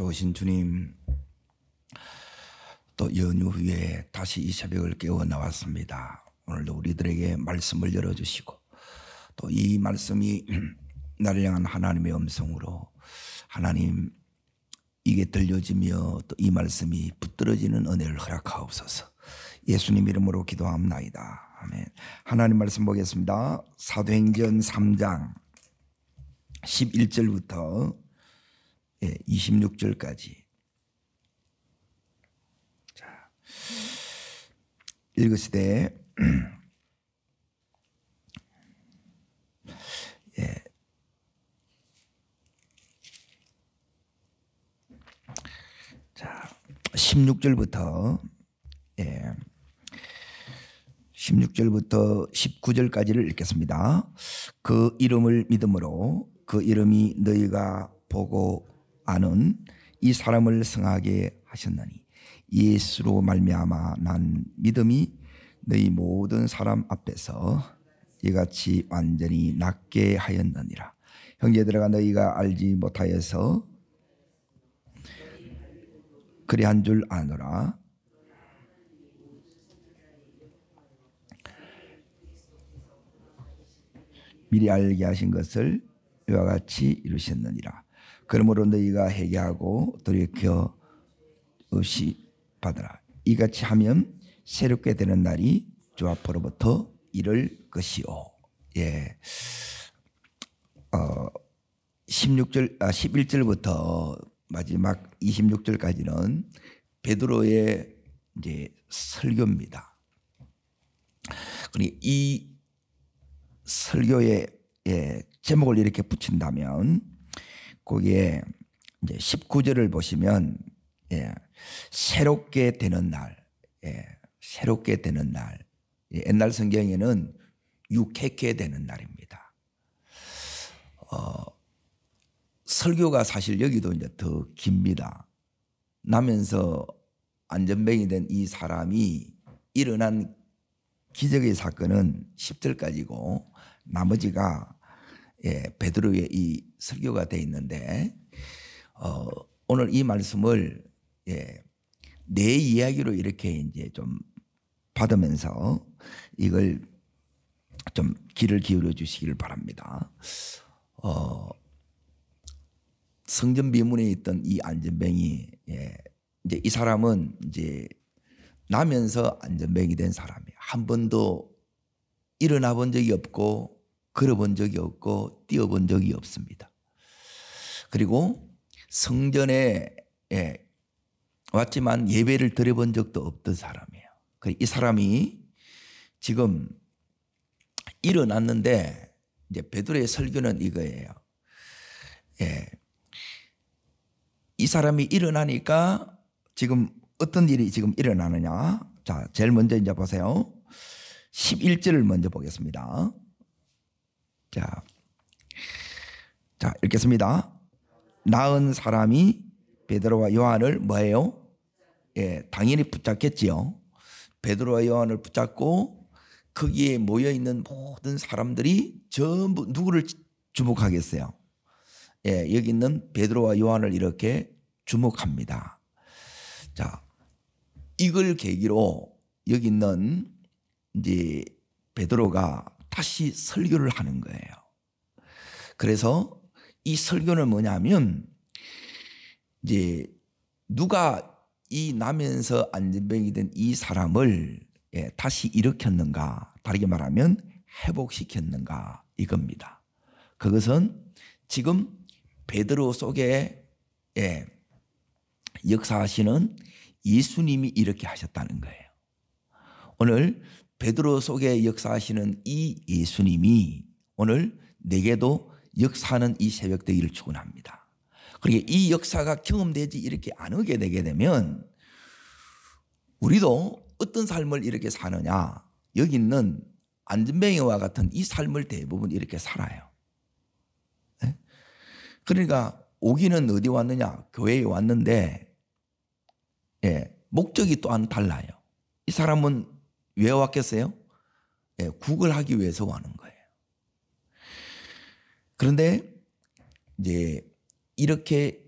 좋으신 주님, 또 연휴 후에 다시 이 새벽을 깨워 나왔습니다. 오늘도 우리들에게 말씀을 열어주시고 또 이 말씀이 나를 향한 하나님의 음성으로 하나님 이게 들려지며 또 이 말씀이 붙들어지는 은혜를 허락하옵소서. 예수님 이름으로 기도합나이다. 아멘. 하나님 말씀 보겠습니다. 사도행전 3장 11절부터 26절까지 읽으시되 자 16절부터 16절부터 19절까지를 읽겠습니다. 그 이름을 믿음으로 그 이름이 너희가 보고 아는 이 사람을 성하게 하셨나니 예수로 말미암아 난 믿음이 너희 모든 사람 앞에서 이같이 완전히 낫게 하였느니라. 형제들아 너희가 알지 못하여서 그리한 줄 아노라. 미리 알게 하신 것을 이와 같이 이루셨느니라. 그러므로 너희가 회개하고 돌이켜 없이 받으라. 이같이 하면 새롭게 되는 날이 주 앞으로부터 이를 것이요. 11절부터 마지막 26절까지는 베드로의 이제 설교입니다. 그러니 이 설교의 제목을 이렇게 붙인다면 거기에 이제 19절을 보시면 새롭게 되는 날, 새롭게 되는 날. 옛날 성경에는 유쾌케 되는 날입니다. 설교가 사실 여기도 이제 더 깁니다. 나면서 안전뱅이 된 이 사람이 일어난 기적의 사건은 10절까지고 나머지가 베드로의 이 설교가 되어 있는데 오늘 이 말씀을 내 이야기로 이렇게 이제 좀 받으면서 이걸 좀 귀를 기울여 주시기를 바랍니다. 성전 비문에 있던 이 안전뱅이, 이제 이 사람은 이제 나면서 안전뱅이 된 사람이에요. 한 번도 일어나 본 적이 없고 걸어본 적이 없고 뛰어본 적이 없습니다. 그리고 성전에 왔지만 예배를 드려본 적도 없던 사람이에요. 이 사람이 지금 일어났는데 이제 베드로의 설교는 이거예요. 이 사람이 일어나니까 지금 어떤 일이 지금 일어나느냐. 자, 제일 먼저 이제 보세요. 11절을 먼저 보겠습니다. 자, 읽겠습니다. 나은 사람이 베드로와 요한을 뭐예요? 당연히 붙잡겠지요. 베드로와 요한을 붙잡고 거기에 모여있는 모든 사람들이 전부 누구를 주목하겠어요? 여기 있는 베드로와 요한을 이렇게 주목합니다. 자, 이걸 계기로 여기 있는 이제 베드로가 다시 설교를 하는 거예요. 그래서 이 설교는 뭐냐면 이제 누가 이 나면서 안전뱅이 된 이 사람을 다시 일으켰는가, 다르게 말하면 회복시켰는가 이겁니다. 그것은 지금 베드로 속에 역사하시는 예수님이 이렇게 하셨다는 거예요. 오늘 베드로 속에 역사하시는 이 예수님이 오늘 내게도 역사하는 이 새벽 되기를 축원합니다. 그러니까 이 역사가 경험되지 이렇게 안 오게 되게 되면 우리도 어떤 삶을 이렇게 사느냐, 여기 있는 안전뱅이와 같은 이 삶을 대부분 이렇게 살아요. 그러니까 오기는 어디 왔느냐, 교회에 왔는데 목적이 또한 달라요. 이 사람은 왜 왔겠어요? 구걸하기 위해서 하는 거예요. 그런데 이제 이렇게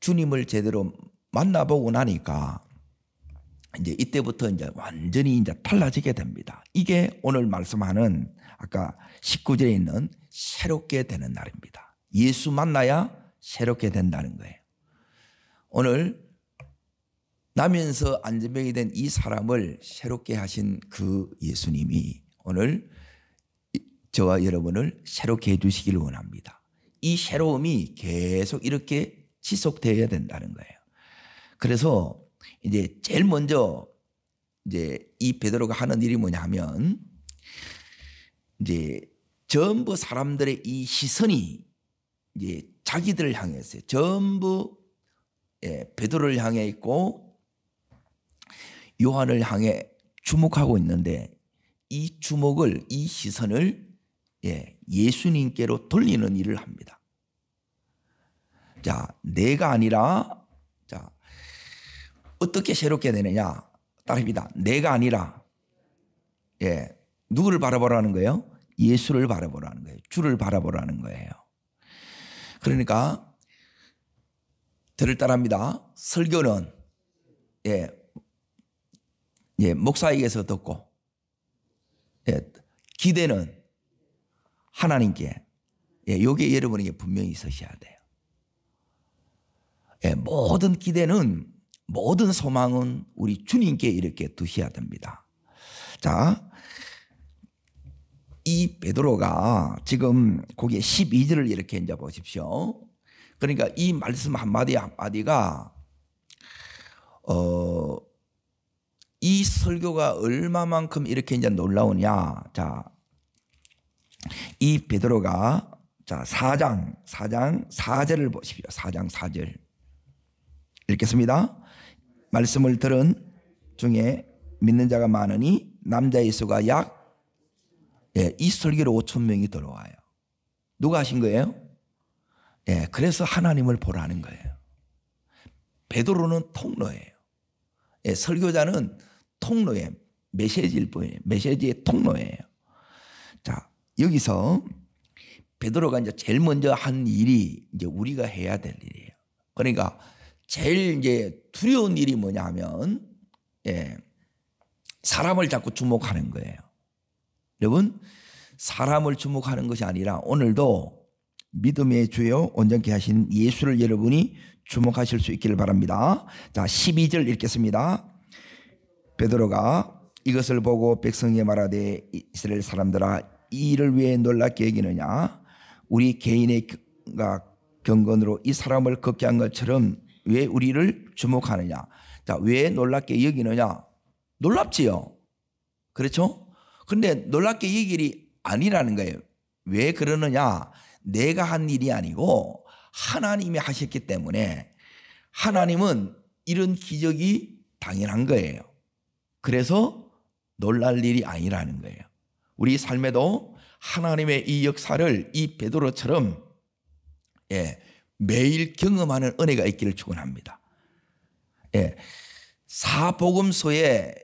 주님을 제대로 만나보고 나니까 이제 이때부터 이제 완전히 이제 달라지게 됩니다. 이게 오늘 말씀하는 아까 19절에 있는 새롭게 되는 날입니다. 예수 만나야 새롭게 된다는 거예요. 오늘 나면서 안전병이 된 이 사람을 새롭게 하신 그 예수님이 오늘 저와 여러분을 새롭게 해주시기를 원합니다. 이 새로움이 계속 이렇게 지속되어야 된다는 거예요. 그래서 이제 제일 먼저 이제 이 베드로가 하는 일이 뭐냐면 이제 전부 사람들의 이 시선이 이제 자기들을 향했어요. 전부 베드로를 향해 있고 요한을 향해 주목하고 있는데 이 주목을 이 시선을 예수님께로 돌리는 일을 합니다. 자, 내가 아니라 자 어떻게 새롭게 되느냐 따릅니다. 내가 아니라 누구를 바라보라는 거예요? 예수를 바라보라는 거예요. 주를 바라보라는 거예요. 그러니까 저를 따라합니다. 설교는 목사에게서 듣고 기대는 하나님께 이게 여러분에게 분명히 있으셔야 돼요. 모든 기대는 모든 소망은 우리 주님께 이렇게 두셔야 됩니다. 자, 이 베드로가 지금 거기에 12절을 이렇게 이제 보십시오. 그러니까 이 말씀 한마디 한마디가 이 설교가 얼마만큼 이렇게 이제 놀라우냐. 자, 이 베드로가 자 4장 4절을 보십시오. 4장 4절 읽겠습니다. 말씀을 들은 중에 믿는 자가 많으니 남자의 수가 이 설교로 5천 명이 들어와요. 누가 하신 거예요? 그래서 하나님을 보라는 거예요. 베드로는 통로예요. 설교자는 통로예요. 메시지일 뿐이에요. 메시지의 통로예요. 자, 여기서 베드로가 이제 제일 먼저 한 일이 이제 우리가 해야 될 일이에요. 그러니까 제일 이제 두려운 일이 뭐냐면 사람을 자꾸 주목하는 거예요. 여러분, 사람을 주목하는 것이 아니라 오늘도 믿음의 주요 온전케 하신 예수를 여러분이 주목하실 수 있기를 바랍니다. 자, 12절 읽겠습니다. 베드로가 이것을 보고 백성에게 말하되 이스라엘 사람들아 이 일을 왜 놀랍게 여기느냐? 우리 개인의 경건으로 이 사람을 걷게 한 것처럼 왜 우리를 주목하느냐? 자, 왜 놀랍게 여기느냐? 놀랍지요. 그렇죠? 그런데 놀랍게 여길 일이 아니라는 거예요. 왜 그러느냐? 내가 한 일이 아니고 하나님이 하셨기 때문에 하나님은 이런 기적이 당연한 거예요. 그래서 놀랄 일이 아니라는 거예요. 우리 삶에도 하나님의 이 역사를 이 베드로처럼 매일 경험하는 은혜가 있기를 축원합니다. 사복음서에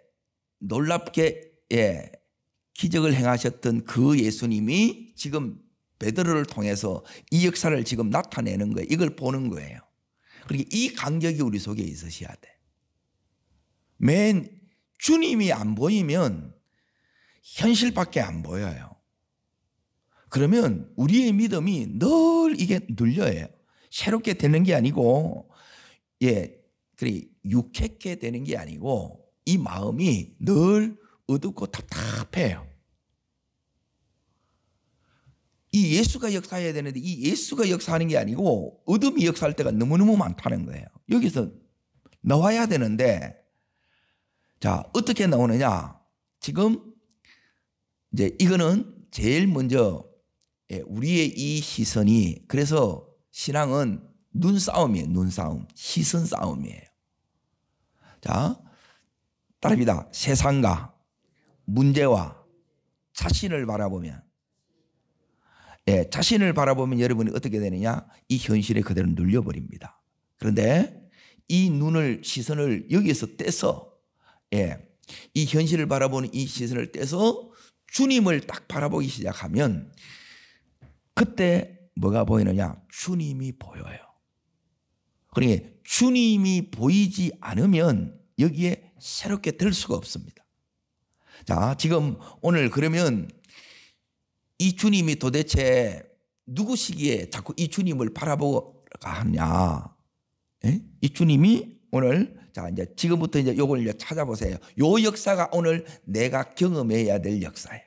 놀랍게 기적을 행하셨던 그 예수님이 지금 베드로를 통해서 이 역사를 지금 나타내는 거예요. 이걸 보는 거예요. 그러니까 이 간격이 우리 속에 있으셔야 돼. 맨 주님이 안 보이면 현실밖에 안 보여요. 그러면 우리의 믿음이 늘 이게 눌려요. 새롭게 되는 게 아니고, 그래 유쾌하게 되는 게 아니고, 이 마음이 늘 어둡고 답답해요. 이 예수가 역사해야 되는데 이 예수가 역사하는 게 아니고 어둠이 역사할 때가 너무너무 많다는 거예요. 여기서 나와야 되는데, 자, 어떻게 나오느냐? 지금 이제 이거는 제일 먼저 우리의 이 시선이, 그래서 신앙은 눈싸움이에요. 눈싸움, 시선 싸움이에요. 자, 따릅니다. 세상과 문제와 자신을 바라보면, 자신을 바라보면 여러분이 어떻게 되느냐? 이 현실에 그대로 눌려버립니다. 그런데 이 눈을, 시선을 여기에서 떼서, 이 현실을 바라보는 이 시선을 떼서 주님을 딱 바라보기 시작하면 그때 뭐가 보이느냐? 주님이 보여요. 그러니까 주님이 보이지 않으면 여기에 새롭게 될 수가 없습니다. 자, 지금 오늘 그러면 이 주님이 도대체 누구시기에 자꾸 이 주님을 바라보고 하냐? 예? 이 주님이 오늘, 자, 이제 지금부터 이제 요걸 이제 찾아보세요. 요 역사가 오늘 내가 경험해야 될 역사예요.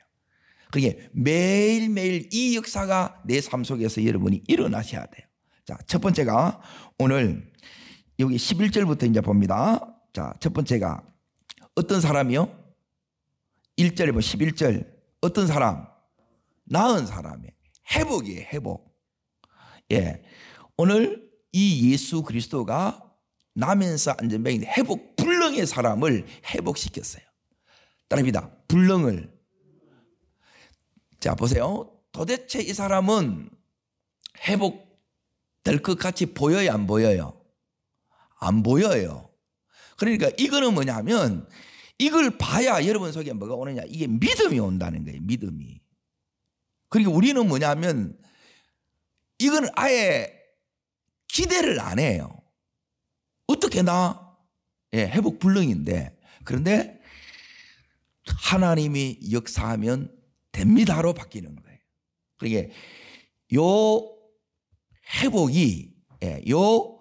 그러니까 매일매일 이 역사가 내 삶 속에서 여러분이 일어나셔야 돼요. 자, 첫 번째가 오늘 여기 11절부터 이제 봅니다. 자, 첫 번째가 어떤 사람이요? 1절에 뭐 11절. 어떤 사람? 나은 사람이에요. 회복이에요, 회복. 예. 오늘 이 예수 그리스도가 나면서 안전병인 회복 불능의 사람을 회복시켰어요. 따라합니다. 불능을. 자, 보세요. 도대체 이 사람은 회복될 것 같이 보여요, 안 보여요? 안 보여요. 그러니까 이거는 뭐냐면 이걸 봐야 여러분 속에 뭐가 오느냐. 이게 믿음이 온다는 거예요, 믿음이. 그리고 우리는 뭐냐면 이거는 아예 기대를 안 해요. 어떻게 나? 예, 회복 불능인데. 그런데 하나님이 역사하면 됩니다로 바뀌는 거예요. 그러니까 요 회복이, 예, 요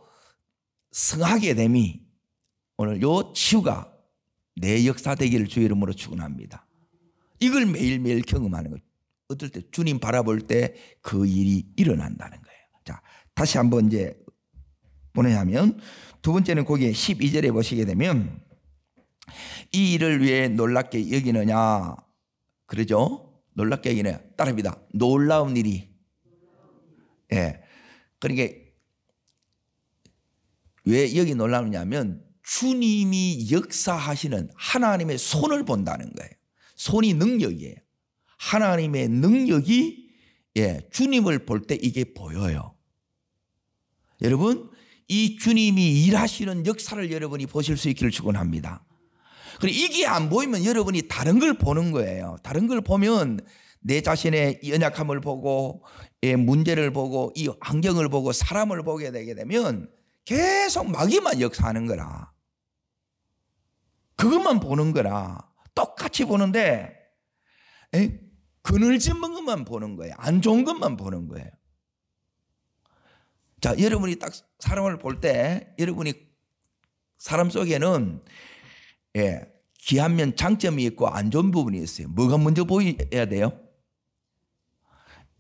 성하게 됨이 오늘 요 치유가 내 역사 되기를 주의 이름으로 축원합니다. 이걸 매일매일 경험하는 거예요. 어떨 때 주님 바라볼 때 그 일이 일어난다는 거예요. 자, 다시 한번 이제 보내자면 두 번째는 거기에 12절에 보시게 되면 이 일을 왜 놀랍게 여기느냐 그러죠? 놀랍게 여기느냐. 따라합니다. 놀라운 일이. 예. 그러니까 왜 여기 놀라우냐면 주님이 역사하시는 하나님의 손을 본다는 거예요. 손이 능력이에요. 하나님의 능력이, 예, 주님을 볼 때 이게 보여요. 여러분, 이 주님이 일하시는 역사를 여러분이 보실 수 있기를 축원합니다. 그리고 이게 안 보이면 여러분이 다른 걸 보는 거예요. 다른 걸 보면 내 자신의 연약함을 보고, 예, 문제를 보고, 이 환경을 보고, 사람을 보게 되게 되면 계속 마귀만 역사하는 거라. 그것만 보는 거라. 똑같이 보는데, 에? 그늘진 것만 보는 거예요. 안 좋은 것만 보는 거예요. 자, 여러분이 딱 사람을 볼 때 여러분이 사람 속에는, 예, 귀한 면 장점이 있고 안 좋은 부분이 있어요. 뭐가 먼저 보여야 돼요?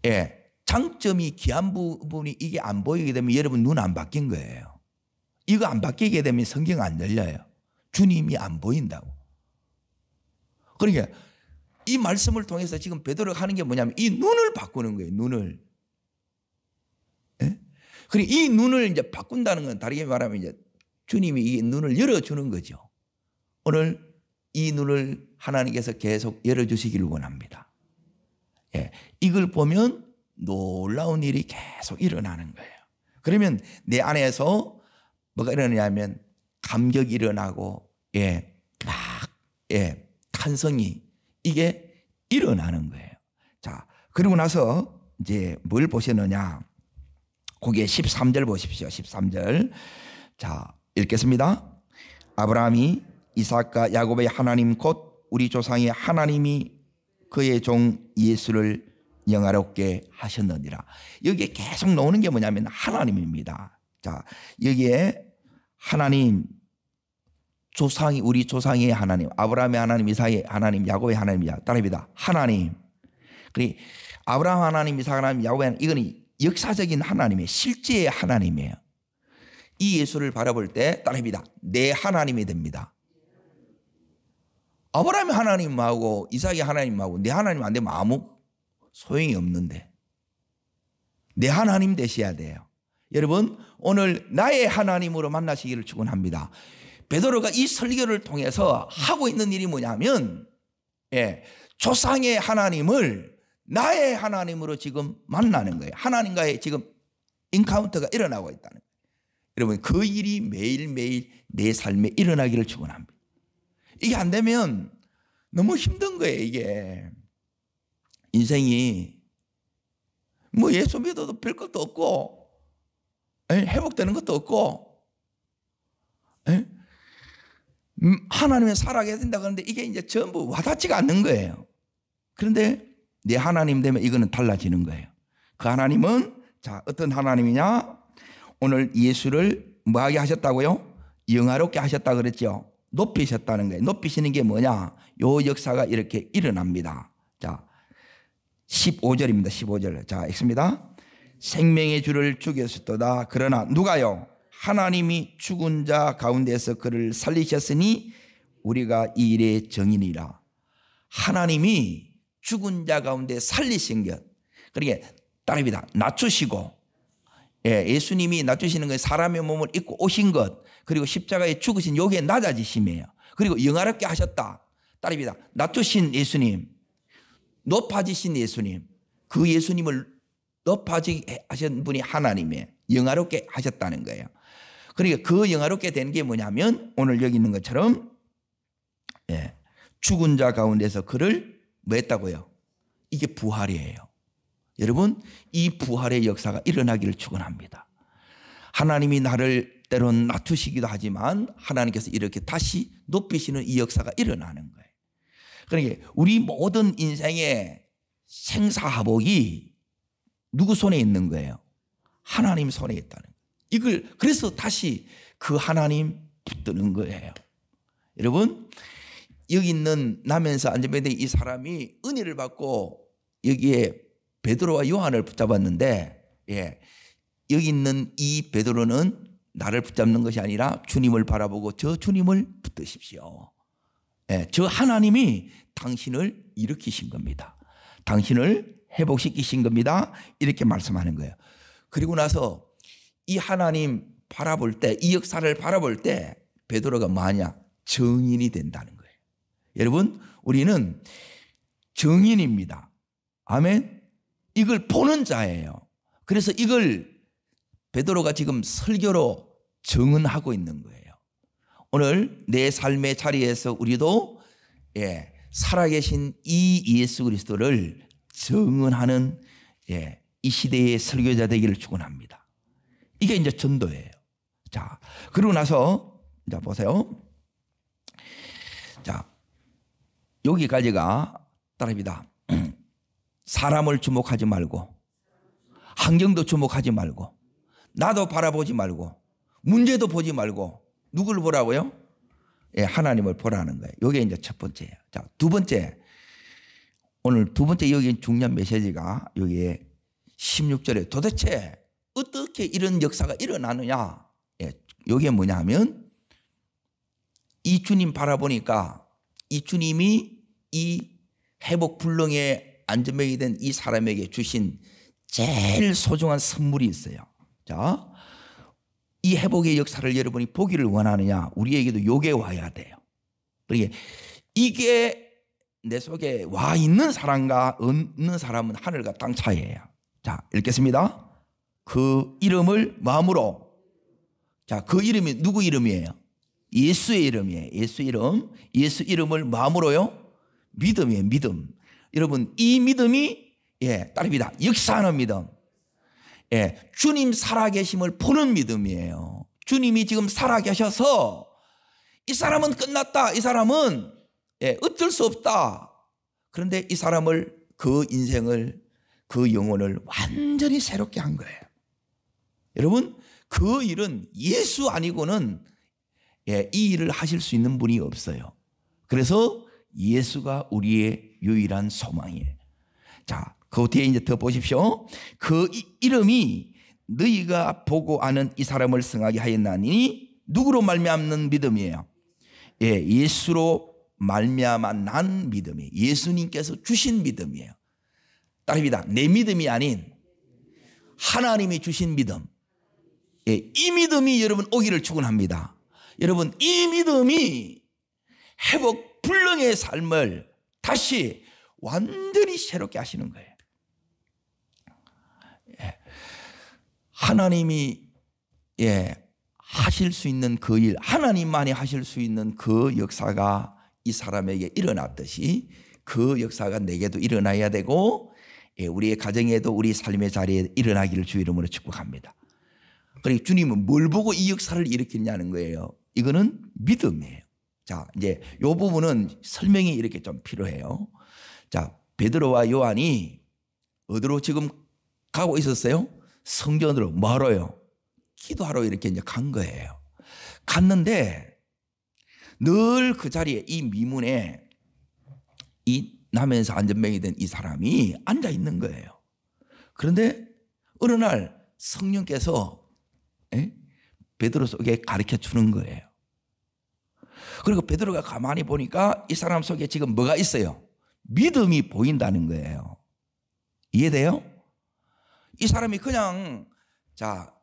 예, 장점이 귀한 부분이 이게 안 보이게 되면 여러분 눈 안 바뀐 거예요. 이거 안 바뀌게 되면 성경 안 열려요. 주님이 안 보인다고. 그러니까 이 말씀을 통해서 지금 베드로가 하는 게 뭐냐면 이 눈을 바꾸는 거예요. 눈을. 예? 그리고 이 눈을 이제 바꾼다는 건 다르게 말하면 이제 주님이 이 눈을 열어주는 거죠. 오늘 이 눈을 하나님께서 계속 열어주시기를 원합니다. 예. 이걸 보면 놀라운 일이 계속 일어나는 거예요. 그러면 내 안에서 뭐가 일어나냐면 감격이 일어나고, 예, 막, 예, 탄성이 이게 일어나는 거예요. 자, 그리고 나서 이제 뭘 보셨느냐. 거기에 13절 보십시오. 13절. 자, 읽겠습니다. 아브라함이 이삭과 야곱의 하나님 곧 우리 조상의 하나님이 그의 종 예수를 영화롭게 하셨느니라. 여기에 계속 나오는 게 뭐냐면 하나님입니다. 자, 여기에 하나님, 조상이, 우리 조상의 하나님, 아브라함의 하나님, 이삭의 하나님, 야곱의 하나님이야. 따라합니다. 하나님. 그리고 아브라함 하나님, 이삭 하나님, 야곱의 하나님, 이건 역사적인 하나님이에요. 실제의 하나님이에요. 이 예수를 바라볼 때 따라합니다. 내 하나님이 됩니다. 아브라함의 하나님하고 이삭의 하나님하고 내 하나님 안 되면 아무 소용이 없는데 내 하나님 되셔야 돼요. 여러분, 오늘 나의 하나님으로 만나시기를 축원합니다. 베드로가 이 설교를 통해서 하고 있는 일이 뭐냐면, 예, 조상의 하나님을 나의 하나님으로 지금 만나는 거예요. 하나님과의 지금 인카운터가 일어나고 있다는 거예요. 여러분, 그 일이 매일매일 내 삶에 일어나기를 축원합니다. 이게 안 되면 너무 힘든 거예요. 이게 인생이 뭐 예수 믿어도 별 것도 없고 회복되는 것도 없고 예? 하나님의 살아가야 된다 그러는데 이게 이제 전부 와닿지가 않는 거예요. 그런데 내 하나님 되면 이거는 달라지는 거예요. 그 하나님은 자 어떤 하나님이냐? 오늘 예수를 뭐하게 하셨다고요? 영화롭게 하셨다 그랬죠. 높이셨다는 거예요. 높이시는 게 뭐냐? 요 역사가 이렇게 일어납니다. 자 15절입니다. 15절. 자 읽습니다. 생명의 주를 죽였었도다. 그러나 누가요? 하나님이 죽은 자 가운데서 그를 살리셨으니 우리가 이 일의 정인이라. 하나님이 죽은 자 가운데 살리신 것. 그러니까 따릅니다. 낮추시고 예수님이 낮추시는 것, 사람의 몸을 입고 오신 것, 그리고 십자가에 죽으신 요게 낮아지심이에요. 그리고 영화롭게 하셨다. 따릅니다. 낮추신 예수님, 높아지신 예수님, 그 예수님을 높아지게 하신 분이 하나님이에요. 영화롭게 하셨다는 거예요. 그러니까 그 영화롭게 된 게 뭐냐면 오늘 여기 있는 것처럼 죽은 자 가운데서 그를 뭐 했다고요? 이게 부활이에요. 여러분 이 부활의 역사가 일어나기를 축원합니다. 하나님이 나를 때론 낮추시기도 하지만 하나님께서 이렇게 다시 높이시는 이 역사가 일어나는 거예요. 그러니까 우리 모든 인생의 생사화복이 누구 손에 있는 거예요? 하나님 손에 있다는 거예요. 이걸 그래서 다시 그 하나님 붙드는 거예요. 여러분 여기 있는 나면서 안전벨트 이 사람이 은혜를 받고 여기에 베드로와 요한을 붙잡았는데 여기 있는 이 베드로는 나를 붙잡는 것이 아니라 주님을 바라보고 저 주님을 붙드십시오. 저 하나님이 당신을 일으키신 겁니다. 당신을 회복시키신 겁니다. 이렇게 말씀하는 거예요. 그리고 나서 이 하나님 바라볼 때, 이 역사를 바라볼 때 베드로가 뭐하냐? 정인이 된다는 거예요. 여러분 우리는 정인입니다. 아멘. 이걸 보는 자예요. 그래서 이걸 베드로가 지금 설교로 정언하고 있는 거예요. 오늘 내 삶의 자리에서 우리도 살아계신 이 예수 그리스도를 정언하는 이 시대의 설교자 되기를 축원합니다. 이게 이제 전도예요. 자, 그러고 나서 자 보세요. 자, 여기까지가 따라합니다. 사람을 주목하지 말고 환경도 주목하지 말고 나도 바라보지 말고 문제도 보지 말고 누구를 보라고요? 하나님을 보라는 거예요. 이게 이제 첫 번째예요. 자, 두 번째. 오늘 두 번째 여기 중요한 메시지가 여기에 16절에 도대체 어떻게 이런 역사가 일어나느냐? 이게 뭐냐 하면 이 주님 바라보니까 이 주님이 이 회복 불능에 안전병이 된 이 사람에게 주신 제일 소중한 선물이 있어요. 자, 이 회복의 역사를 여러분이 보기를 원하느냐? 우리에게도 요게 와야 돼요. 그러니까 이게 내 속에 와 있는 사람과 없는 사람은 하늘과 땅 차이예요. 자, 읽겠습니다. 그 이름을 마음으로. 자, 그 이름이 누구 이름이에요? 예수의 이름이에요. 예수 이름. 예수 이름을 마음으로요? 믿음이에요. 믿음. 여러분 이 믿음이 따릅니다. 역사하는 믿음. 주님 살아계심을 보는 믿음이에요. 주님이 지금 살아계셔서 이 사람은 끝났다. 이 사람은 어쩔 수 없다. 그런데 이 사람을 그 인생을 그 영혼을 완전히 새롭게 한 거예요. 여러분 그 일은 예수 아니고는 이 일을 하실 수 있는 분이 없어요. 그래서 예수가 우리의 유일한 소망이에요. 자, 그 뒤에 이제 더 보십시오. 그 이름이 너희가 보고 아는 이 사람을 성하게 하였나니 누구로 말미암는 믿음이에요? 예수로 말미암아 난 믿음이에요. 예수님께서 주신 믿음이에요. 따릅니다. 내 믿음이 아닌 하나님이 주신 믿음. 이 믿음이 여러분 오기를 축원합니다. 여러분 이 믿음이 회복 불능의 삶을 다시 완전히 새롭게 하시는 거예요. 하나님이 하실 수 있는 그 일, 하나님만이 하실 수 있는 그 역사가 이 사람에게 일어났듯이 그 역사가 내게도 일어나야 되고 우리의 가정에도 우리 삶의 자리에 일어나기를 주 이름으로 축복합니다. 그리고 주님은 뭘 보고 이 역사를 일으키냐는 거예요. 이거는 믿음이에요. 자, 이제 요 부분은 설명이 이렇게 좀 필요해요. 자, 베드로와 요한이 어디로 지금 가고 있었어요? 성전으로. 뭐하러요? 기도하러 이렇게 이제 간 거예요. 갔는데 늘 그 자리에 이 미문에 이 나면서 안전병이 된 이 사람이 앉아 있는 거예요. 그런데 어느 날 성령께서 베드로 속에 가르쳐 주는 거예요. 그리고 베드로가 가만히 보니까 이 사람 속에 지금 뭐가 있어요? 믿음이 보인다는 거예요. 이해돼요? 이 사람이 그냥, 자,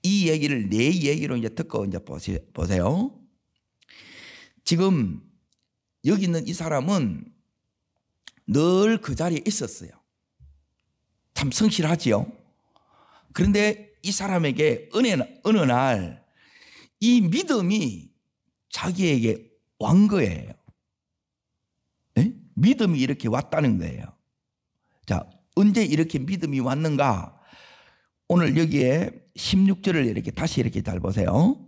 이 얘기를 내 얘기로 이제 듣고 이제 보세요. 지금 여기 있는 이 사람은 늘 그 자리에 있었어요. 참 성실하지요. 그런데 이 사람에게 어느 날 이 믿음이 자기에게 온 거예요. 네? 믿음이 이렇게 왔다는 거예요. 자, 언제 이렇게 믿음이 왔는가? 오늘 여기에 16절을 이렇게 다시 이렇게 잘 보세요.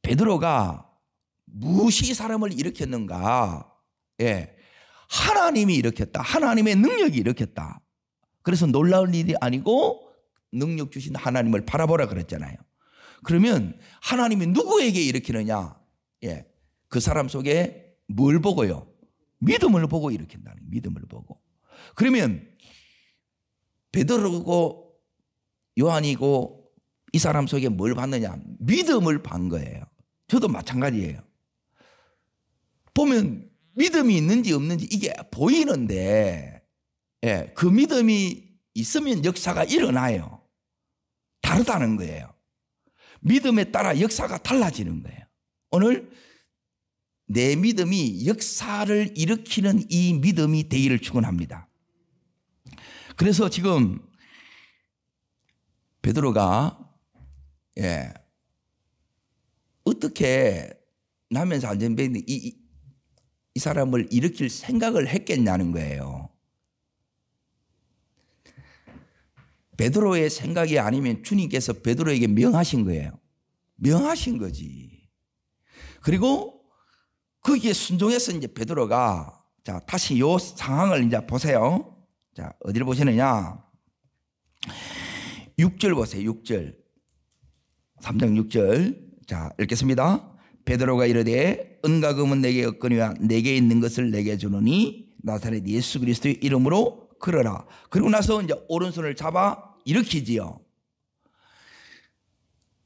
베드로가 무엇이 사람을 일으켰는가? 예, 하나님이 일으켰다. 하나님의 능력이 일으켰다. 그래서 놀라운 일이 아니고 능력 주신 하나님을 바라보라 그랬잖아요. 그러면 하나님이 누구에게 일으키느냐? 예, 그 사람 속에 뭘 보고요? 믿음을 보고 일으킨다는, 믿음을 보고. 그러면 베드로고 요한이고 이 사람 속에 뭘 봤느냐? 믿음을 본 거예요. 저도 마찬가지예요. 보면 믿음이 있는지 없는지 이게 보이는데, 예, 그 믿음이 있으면 역사가 일어나요. 다르다는 거예요. 믿음에 따라 역사가 달라지는 거예요. 오늘 내 믿음이 역사를 일으키는 이 믿음이 되기를 축원합니다. 그래서 지금 베드로가 어떻게 나면서 안전병인데 이 사람을 일으킬 생각을 했겠냐는 거예요. 베드로의 생각이 아니면 주님께서 베드로에게 명하신 거예요. 명하신 거지. 그리고 거기에 순종해서 이제 베드로가, 자, 다시 요 상황을 이제 보세요. 자, 어디를 보시느냐? 6절 보세요. 6절. 3장 6절. 자, 읽겠습니다. 베드로가 이르되 은과 금은 내게 없거니와 내게 있는 것을 내게 주노니 나사렛 예수 그리스도의 이름으로 걸어라. 그리고 나서 이제 오른손을 잡아 일으키지요.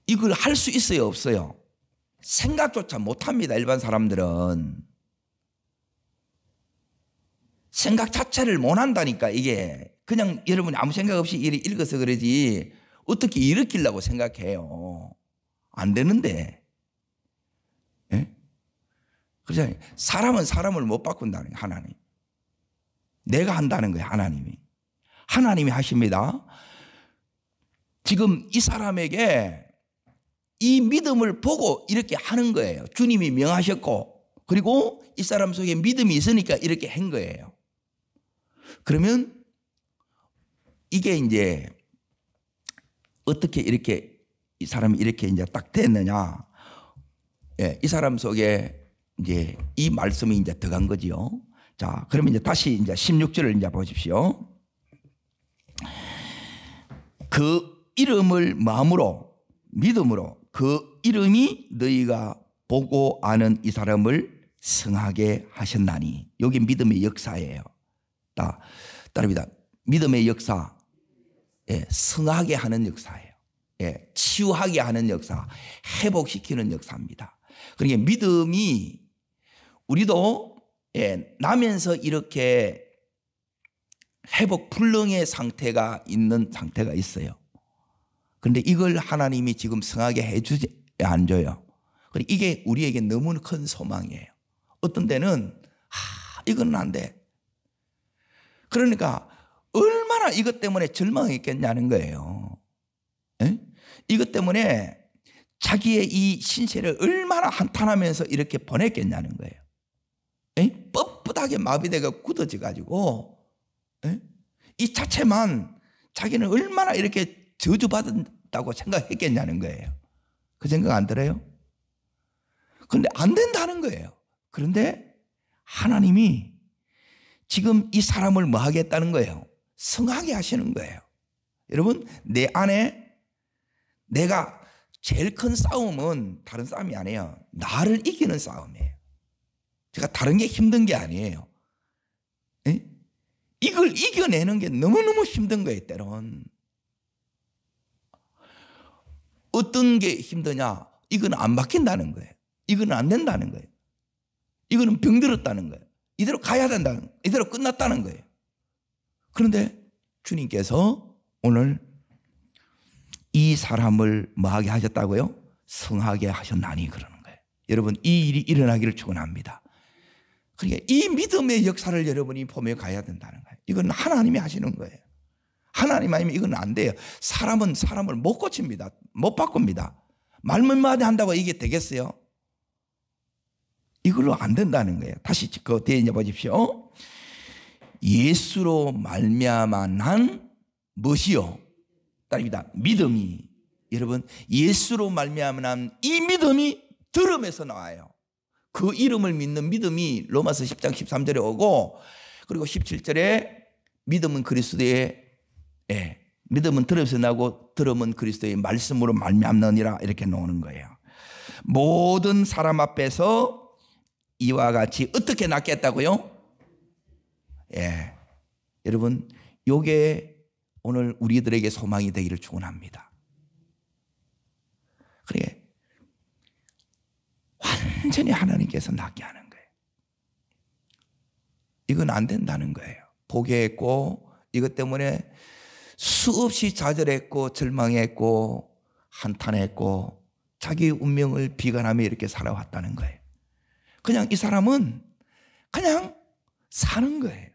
이걸 할 수 있어요, 없어요? 생각조차 못합니다. 일반 사람들은 생각 자체를 못한다니까. 이게 그냥 여러분이 아무 생각 없이 읽어서 그러지 어떻게 일으키려고 생각해요? 안 되는데. 예? 그렇잖아요. 사람은 사람을 못 바꾼다는 거예요. 하나님. 내가 한다는 거예요. 하나님이 하십니다. 지금 이 사람에게 이 믿음을 보고 이렇게 하는 거예요. 주님이 명하셨고, 그리고 이 사람 속에 믿음이 있으니까 이렇게 한 거예요. 그러면 이게 이제 어떻게 이렇게 이 사람이 이렇게 이제 딱 됐느냐? 예, 이 사람 속에 이제 이 말씀이 이제 들어간 거지요. 자, 그러면 이제 다시 이제 16절을 이제 보십시오. 그 이름을 마음으로, 믿음으로 그 이름이 너희가 보고 아는 이 사람을 성하게 하셨나니. 여기 믿음의 역사예요. 따릅니다. 믿음의 역사, 예, 성하게 하는 역사예요. 예, 치유하게 하는 역사, 회복시키는 역사입니다. 그러니까 믿음이 우리도 나면서 이렇게 회복 불능의 상태가 있는 상태가 있어요. 그런데 이걸 하나님이 지금 성하게 해주지 안 줘요. 이게 우리에게 너무 큰 소망이에요. 어떤 데는 이건 안 돼. 그러니까 얼마나 이것 때문에 절망했겠냐는 거예요. 에? 이것 때문에 자기의 이 신세를 얼마나 한탄하면서 이렇게 보냈겠냐는 거예요. 에? 뻣뻣하게 마비되고 굳어져 가지고 이 자체만 자기는 얼마나 이렇게 저주받았다고 생각했겠냐는 거예요. 그 생각 안 들어요? 그런데 안 된다는 거예요. 그런데 하나님이 지금 이 사람을 뭐 하겠다는 거예요? 성하게 하시는 거예요. 여러분, 내 안에 내가 제일 큰 싸움은 다른 싸움이 아니에요. 나를 이기는 싸움이에요. 제가 다른 게 힘든 게 아니에요. 에? 이걸 이겨내는 게 너무너무 힘든 거예요, 때론. 어떤 게 힘드냐? 이건 안 바뀐다는 거예요. 이건 안 된다는 거예요. 이거는 병들었다는 거예요. 이대로 가야 된다는 거예요. 이대로 끝났다는 거예요. 그런데 주님께서 오늘 이 사람을 뭐하게 하셨다고요? 성하게 하셨나니 그러는 거예요. 여러분, 이 일이 일어나기를 축원합니다. 그러니까 이 믿음의 역사를 여러분이 보며 가야 된다는 거예요. 이건 하나님이 하시는 거예요. 하나님 아니면 이건 안 돼요. 사람은 사람을 못 고칩니다. 못 바꿉니다. 말만 한다고 이게 되겠어요? 이걸로 안 된다는 거예요. 다시 그 뒤에 이제 보십시오. 예수로 말미암아 난 무엇이요? 따릅니다. 믿음이. 여러분, 예수로 말미암아 난 이 믿음이 들음에서 나와요. 그 이름을 믿는 믿음이 로마서 10장 13절에 오고, 그리고 17절에 믿음은 그리스도의 믿음은 들음에서 나고 들음은 그리스도의 말씀으로 말미암느니라 이렇게 나오는 거예요. 모든 사람 앞에서 이와 같이 어떻게 낫겠다고요? 여러분, 요게 오늘 우리들에게 소망이 되기를 축원합니다. 그래, 완전히 하나님께서 낫게 하는 거예요. 이건 안 된다는 거예요. 포기했고, 이것 때문에 수없이 좌절했고 절망했고 한탄했고 자기 운명을 비관하며 이렇게 살아왔다는 거예요. 그냥 이 사람은 그냥 사는 거예요.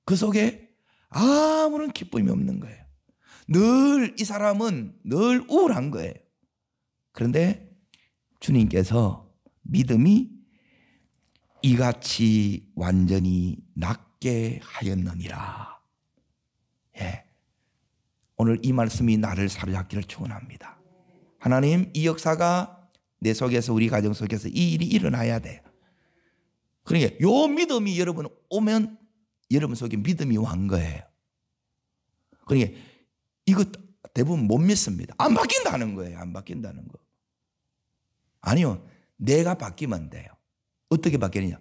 그 속에 아무런 기쁨이 없는 거예요. 늘 이 사람은 늘 우울한 거예요. 그런데 주님께서 믿음이 이같이 완전히 낫게 하였느니라. 오늘 이 말씀이 나를 사로잡기를 축원합니다. 하나님, 이 역사가 내 속에서, 우리 가정 속에서 이 일이 일어나야 돼요. 그러니까 요 믿음이 여러분 오면 여러분 속에 믿음이 완 거예요. 그러니까 이거 대부분 못 믿습니다. 안 바뀐다는 거예요. 안 바뀐다는 거. 아니요, 내가 바뀌면 돼요. 어떻게 바뀌느냐?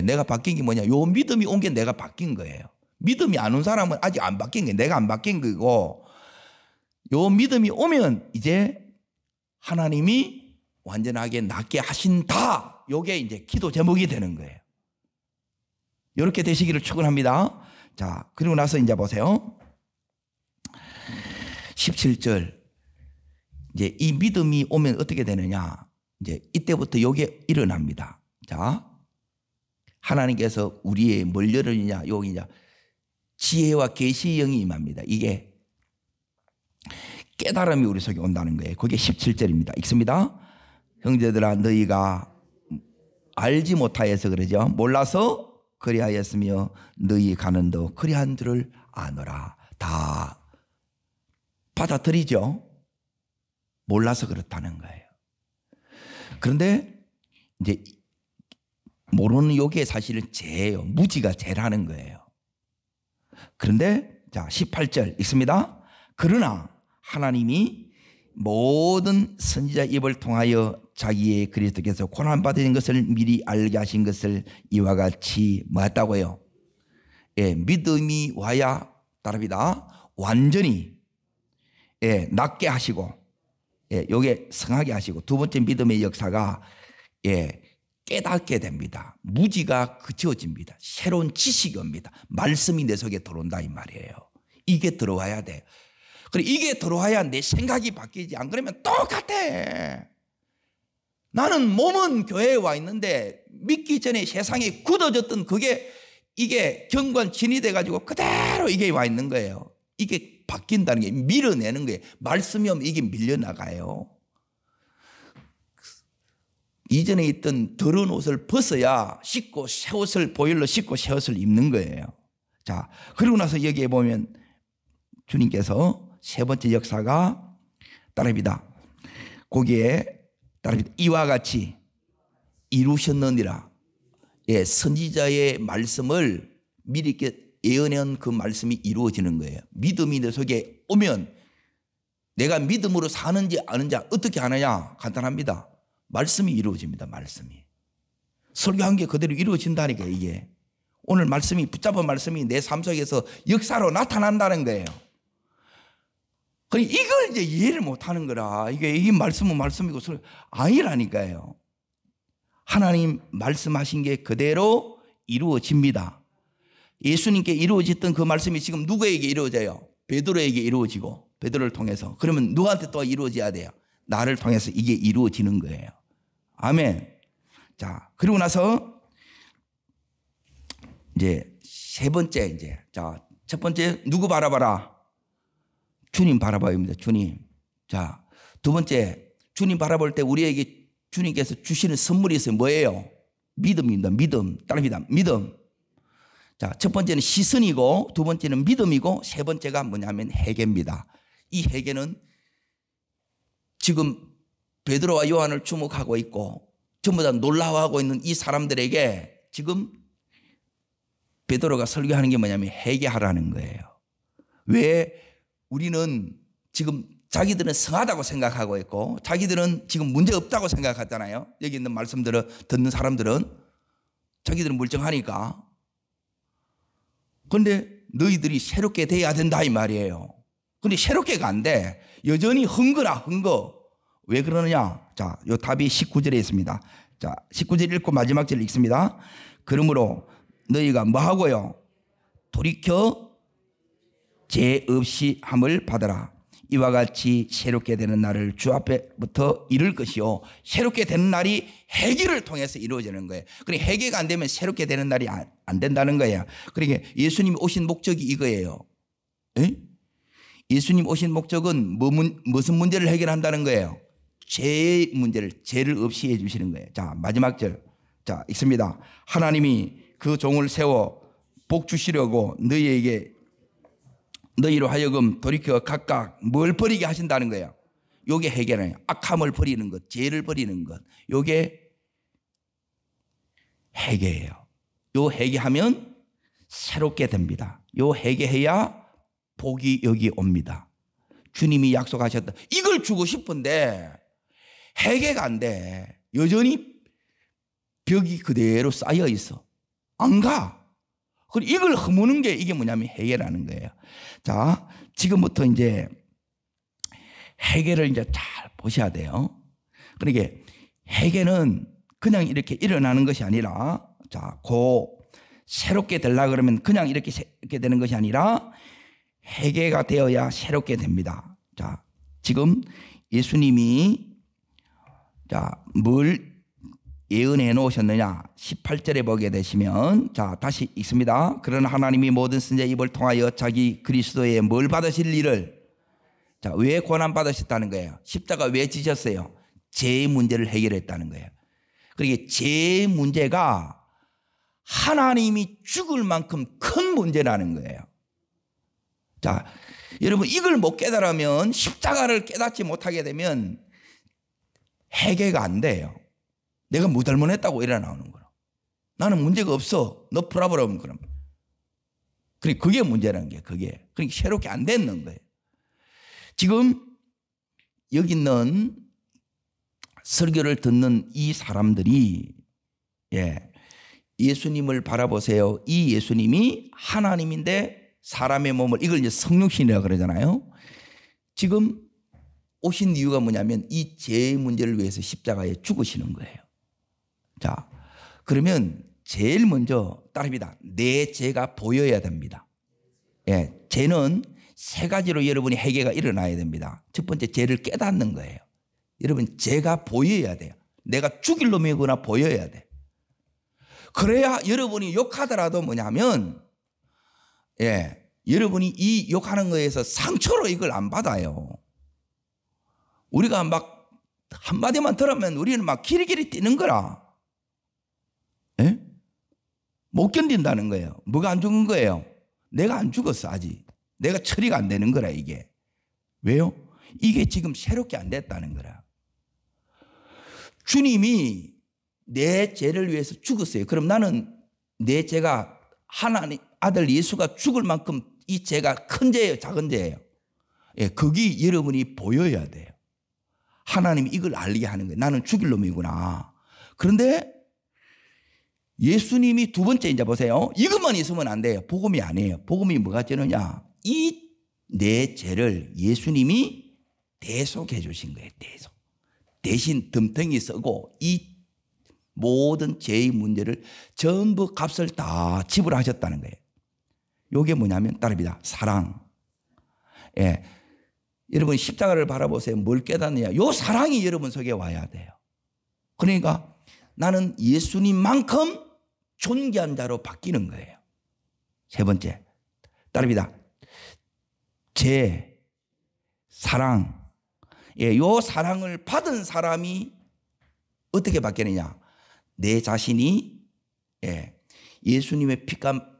내가 바뀐 게 뭐냐? 요 믿음이 온 게 내가 바뀐 거예요. 믿음이 안 온 사람은 아직 안 바뀐 게, 내가 안 바뀐 거고, 요 믿음이 오면 이제 하나님이 완전하게 낫게 하신다. 요게 이제 기도 제목이 되는 거예요. 이렇게 되시기를 축원합니다. 자, 그리고 나서 이제 보세요. 17절. 이제 이 믿음이 오면 어떻게 되느냐? 이제 이때부터 요게 일어납니다. 자, 하나님께서 우리의 뭘 열으느냐? 여기 이제 지혜와 계시의 영이 임합니다. 이게 깨달음이 우리 속에 온다는 거예요. 그게 17절입니다. 읽습니다. 형제들아, 너희가 알지 못하여서 그러죠. 몰라서 그리하였으며 너희 가는도 그리한 줄을 아노라. 다 받아들이죠. 몰라서 그렇다는 거예요. 그런데 이제 모르는 요게 사실은 죄예요. 무지가 죄라는 거예요. 그런데 자, 18절 읽습니다. 그러나 하나님이 모든 선지자 입을 통하여 자기의 그리스도께서 고난받은 것을 미리 알게 하신 것을 이와 같이 뭐 했다고요? 믿음이 와야 따릅니다. 완전히 낫게 하시고, 요게 성하게 하시고, 두 번째 믿음의 역사가 깨닫게 됩니다. 무지가 그치워집니다. 새로운 지식이 옵니다. 말씀이 내 속에 들어온다 이 말이에요. 이게 들어와야 돼. 그리고 이게 들어와야 내 생각이 바뀌지. 안 그러면 똑같아. 나는 몸은 교회에 와 있는데 믿기 전에 세상에 굳어졌던 이게 경관진이 돼가지고 그대로 이게 와 있는 거예요. 이게 바뀐다는 게 밀어내는 거예요. 말씀이 오면 이게 밀려나가요. 이전에 있던 더러운 옷을 벗어야 씻고 새 옷을 보일러 씻고 새 옷을 입는 거예요. 자, 그러고 나서 여기에 보면 주님께서 세 번째 역사가 따릅니다. 거기에 따릅니다. 이와 같이 이루셨느니라. 예, 선지자의 말씀을 미리 이렇게 예언한 그 말씀이 이루어지는 거예요. 믿음이 내 속에 오면 내가 믿음으로 사는지 아는지 어떻게 아느냐? 간단합니다. 말씀이 이루어집니다. 말씀이. 설교한 게 그대로 이루어진다니까 이게. 오늘 말씀이 붙잡은 말씀이 내 삶 속에서 역사로 나타난다는 거예요. 그러니 이걸 이제 이해를 못하는 거라. 이게 말씀은 말씀이고 아니라니까요. 하나님 말씀하신 게 그대로 이루어집니다. 예수님께 이루어졌던 그 말씀이 지금 누구에게 이루어져요? 베드로에게 이루어지고 베드로를 통해서. 그러면 누구한테 또 이루어져야 돼요? 나를 통해서 이게 이루어지는 거예요. 아멘. 자, 그리고 나서 이제 세 번째 이제 자, 첫 번째 누구 바라봐라? 주님 바라봐야입니다. 주님. 자, 두 번째 주님 바라볼 때 우리에게 주님께서 주시는 선물이 있어요. 뭐예요? 믿음입니다. 믿음. 따릅니다. 믿음. 자, 첫 번째는 시선이고 두 번째는 믿음이고 세 번째가 뭐냐면 회개입니다. 이 회개는 지금 베드로와 요한을 주목하고 있고 전부 다 놀라워하고 있는 이 사람들에게 지금 베드로가 설교하는 게 뭐냐면 회개하라는 거예요. 왜 우리는 지금 자기들은 성하다고 생각하고 있고 자기들은 지금 문제 없다고 생각하잖아요. 여기 있는 말씀들을 듣는 사람들은 자기들은 멀쩡하니까. 그런데 너희들이 새롭게 돼야 된다 이 말이에요. 그런데 새롭게가 안 돼. 여전히 흥거라 흥거. 왜 그러느냐? 자, 요 답이 19절에 있습니다. 자, 19절 읽고 마지막 절 읽습니다. 그러므로 너희가 뭐 하고요? 돌이켜 죄 없이 함을 받아라. 이와 같이 새롭게 되는 날을 주 앞에부터 이룰 것이요. 새롭게 되는 날이 회개를 통해서 이루어지는 거예요. 그러니까 회개가 안 되면 새롭게 되는 날이 안 된다는 거예요. 그러니까 예수님이 오신 목적이 이거예요. 에? 예수님 오신 목적은 무슨 문제를 해결한다는 거예요? 죄의 문제를, 죄를 없이 해 주시는 거예요. 자, 마지막 절. 자, 읽습니다. 하나님이 그 종을 세워 복 주시려고 너희로 하여금 돌이켜 각각 뭘 버리게 하신다는 거예요. 요게 회개는 악함을 버리는 것, 죄를 버리는 것. 요게 회개예요. 요 회개하면 새롭게 됩니다. 요 회개해야 복이 여기 옵니다. 주님이 약속하셨다. 이걸 주고 싶은데 회개가 안 돼. 여전히 벽이 그대로 쌓여 있어. 안 가. 그리고 이걸 허무는 게 이게 뭐냐면 회개라는 거예요. 자, 지금부터 이제 회개를 이제 잘 보셔야 돼요. 그러니까 회개는 그냥 이렇게 일어나는 것이 아니라, 자, 새롭게 되려고 그러면 그냥 이렇게 되는 것이 아니라 회개가 되어야 새롭게 됩니다. 자, 지금 예수님이 자, 뭘 예언해 놓으셨느냐? 18절에 보게 되시면, 자, 다시 읽습니다. 그러나 하나님이 모든 선지자의 입을 통하여 자기 그리스도의 뭘 받으실 일을, 자, 왜 고난 받으셨다는 거예요? 십자가 왜 지셨어요? 죄의 문제를 해결했다는 거예요. 그러니까 죄의 문제가 하나님이 죽을 만큼 큰 문제라는 거예요. 자, 여러분 이걸 못 깨달으면, 십자가를 깨닫지 못하게 되면 회개가 안 돼요. 내가 뭐 잘못했다고 일어나오는 거라. 나는 문제가 없어. 너 풀어보라면 그럼. 그러니까 그게 문제라는 게 그게. 그러니까 새롭게 안 됐는 거예요. 지금 여기 있는 설교를 듣는 이 사람들이 예수님을 바라보세요. 이 예수님이 하나님인데 사람의 몸을, 이걸 이제 성육신이라고 그러잖아요. 지금 오신 이유가 뭐냐면 이 죄의 문제를 위해서 십자가에 죽으시는 거예요. 자, 그러면 제일 먼저 따릅니다. 내 죄가 보여야 됩니다. 죄는 세 가지로 여러분이 회개가 일어나야 됩니다. 첫 번째, 죄를 깨닫는 거예요. 여러분, 죄가 보여야 돼요. 내가 죽일 놈이구나 보여야 돼. 그래야 여러분이 욕하더라도 뭐냐면, 여러분이 이 욕하는 거에서 상처로 이걸 안 받아요. 우리가 막 한마디만 들으면 우리는 막 기리기리 뛰는 거라. 못 견딘다는 거예요. 뭐가 안 죽은 거예요? 내가 안 죽었어 아직. 내가 처리가 안 되는 거라 이게. 왜요? 이게 지금 새롭게 안 됐다는 거라. 주님이 내 죄를 위해서 죽었어요. 그럼 나는 내 죄가 하나님 아들 예수가 죽을 만큼 이 죄가 큰 죄예요, 작은 죄예요? 예, 거기 여러분이 보여야 돼요. 하나님이 이걸 알게 하는 거예요. 나는 죽일 놈이구나. 그런데 예수님이 두 번째 이제 보세요. 이것만 있으면 안 돼요. 복음이 아니에요. 복음이 뭐가 되느냐? 이 내 죄를 예수님이 대속해 주신 거예요. 대신 덤탱이 쓰고 이 모든 죄의 문제를 전부 값을 다 지불하셨다는 거예요. 이게 뭐냐면 따릅니다. 사랑. 예. 여러분 십자가를 바라보세요. 뭘 깨닫느냐? 요 사랑이 여러분 속에 와야 돼요. 그러니까 나는 예수님만큼 존귀한 자로 바뀌는 거예요. 세 번째. 따릅니다. 제 사랑. 예, 요 사랑을 받은 사람이 어떻게 바뀌느냐? 내 자신이 예수님의 피값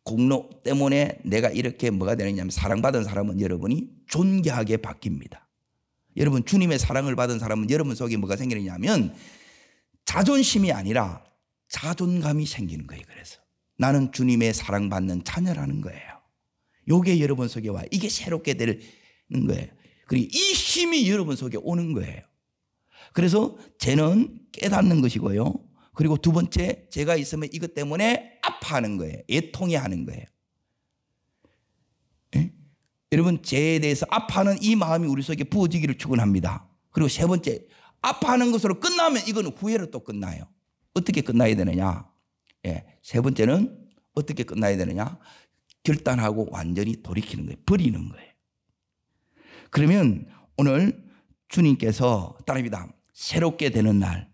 공로 때문에 내가 이렇게 뭐가 되느냐면 사랑받은 사람은 여러분이 존귀하게 바뀝니다. 여러분 주님의 사랑을 받은 사람은 여러분 속에 뭐가 생기느냐면 자존심이 아니라 자존감이 생기는 거예요. 그래서 나는 주님의 사랑받는 자녀라는 거예요. 이게 여러분 속에 와요. 이게 새롭게 되는 거예요. 그리고 이 힘이 여러분 속에 오는 거예요. 그래서 죄는 깨닫는 것이고요. 그리고 두 번째, 죄가 있으면 이것 때문에 아파하는 거예요. 애통해 하는 거예요. 예? 여러분 죄에 대해서 아파하는 이 마음이 우리 속에 부어지기를 축원합니다. 그리고 세 번째, 아파하는 것으로 끝나면 이건 후회로 또 끝나요. 어떻게 끝나야 되느냐? 예, 세 번째는 어떻게 끝나야 되느냐? 결단하고 완전히 돌이키는 거예요. 버리는 거예요. 그러면 오늘 주님께서 따릅니다. 새롭게 되는 날.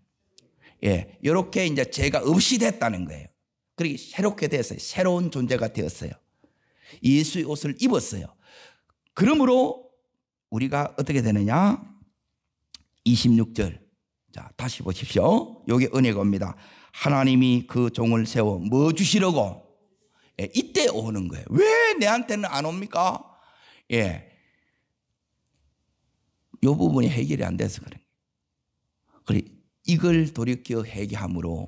예, 이렇게 이제 죄가 없이 됐다는 거예요. 그러기 새롭게 됐어요. 새로운 존재가 되었어요. 예수의 옷을 입었어요. 그러므로 우리가 어떻게 되느냐? 26절. 자, 다시 보십시오. 여기 은혜가 옵니다. 하나님이 그 종을 세워 뭐 주시려고? 예, 이때 오는 거예요. 왜 내한테는 안 옵니까? 예. 이 부분이 해결이 안 돼서 그래요. 그래, 이걸 돌이켜 회개함으로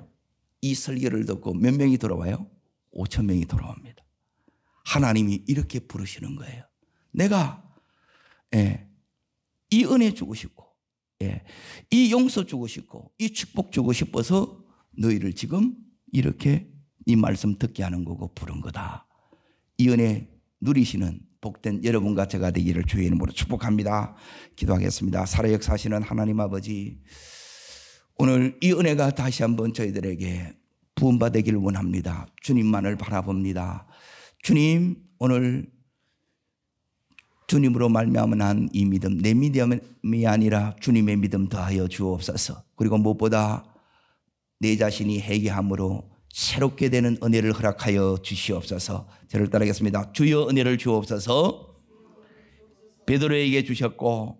이 설교를 듣고 몇 명이 돌아와요? 5천 명이 돌아옵니다. 하나님이 이렇게 부르시는 거예요. 내가 이 은혜 주고 싶고 이 용서 주고 싶고 이 축복 주고 싶어서 너희를 지금 이렇게 이 말씀 듣게 하는 거고 부른 거다. 이 은혜 누리시는 복된 여러분과 제가 되기를 주의 이름으로 축복합니다. 기도하겠습니다. 살아 역사하시는 하나님 아버지, 오늘 이 은혜가 다시 한번 저희들에게 부음받기를 원합니다. 주님만을 바라봅니다. 주님, 오늘 주님으로 말미암아 난 이 믿음, 내 믿음이 아니라 주님의 믿음 더하여 주옵소서. 그리고 무엇보다 내 자신이 회개함으로 새롭게 되는 은혜를 허락하여 주시옵소서. 저를 따르겠습니다. 주여 은혜를 주옵소서. 베드로에게 주셨고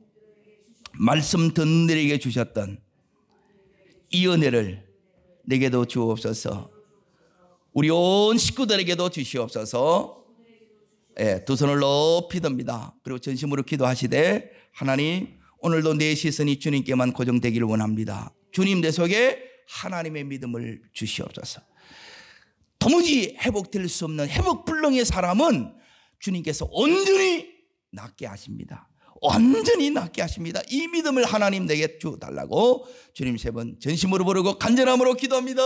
말씀 듣는 이에게 주셨던 이 은혜를 내게도 주옵소서. 우리 온 식구들에게도 주시옵소서. 두 손을 높이 듭니다. 그리고 전심으로 기도하시되 하나님, 오늘도 내 시선이 주님께만 고정되기를 원합니다. 주님 내 속에 하나님의 믿음을 주시옵소서. 도무지 회복될 수 없는 회복불능의 사람은 주님께서 온전히 낫게 하십니다. 완전히 낫게 하십니다. 이 믿음을 하나님 내게 주달라고 주님 세 번 전심으로 부르고 간절함으로 기도합니다.